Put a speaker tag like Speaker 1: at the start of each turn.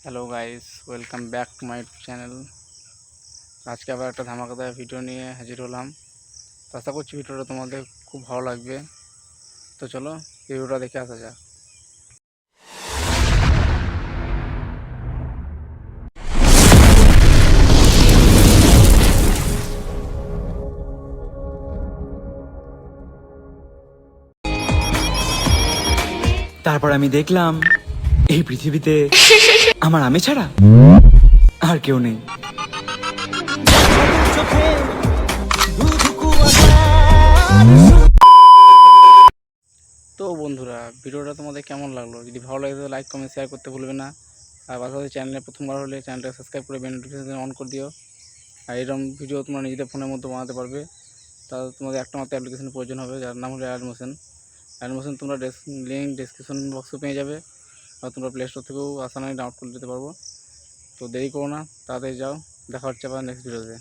Speaker 1: Hello guys, welcome back to my channel. আজকে আবার একটা ধামাকাদার ভিডিও নিয়ে হাজির হলাম। তো আশা করছি ভিডিওটা তোমাদের খুব ভালো লাগবে। তো চলো ভিডিওটা দেখে আসা যাক।
Speaker 2: তারপর আমি দেখলাম এই পৃথিবীতে আমার আমি ছাড়া আর কেউ নেই।
Speaker 1: তো বন্ধুরা, ভিডিওটা তোমাদের কেমন লাগলো? যদি ভালো লাগে তো লাইক কমেন্ট শেয়ার করতে ভুলবে না। আর পাশাপাশি চ্যানেলে প্রথমবার হলে চ্যানেলটা সাবস্ক্রাইব করে বেল নোটিফিকেশন অন করে দিও। আর এরকম ভিডিও তোমরা নিজেদের ফোনের মধ্যে বানাতে পারবে। তা তোমাদের একটা মাত্র অ্যাপ্লিকেশনের প্রয়োজন হবে, যার নাম হলো অ্যাডমোশন। অ্যাডমোশন তোমরা লিঙ্ক ডেসক্রিপশন বক্সে পেয়ে যাবে, আর তোমরা প্লে স্টোর থেকেও আসানায় ডাউনলোড করে দিতে পারবো। তো দেরি করো না, তাড়াতাড়ি যাও। দেখা হচ্ছে আবার নেক্সট ভিডিওতে।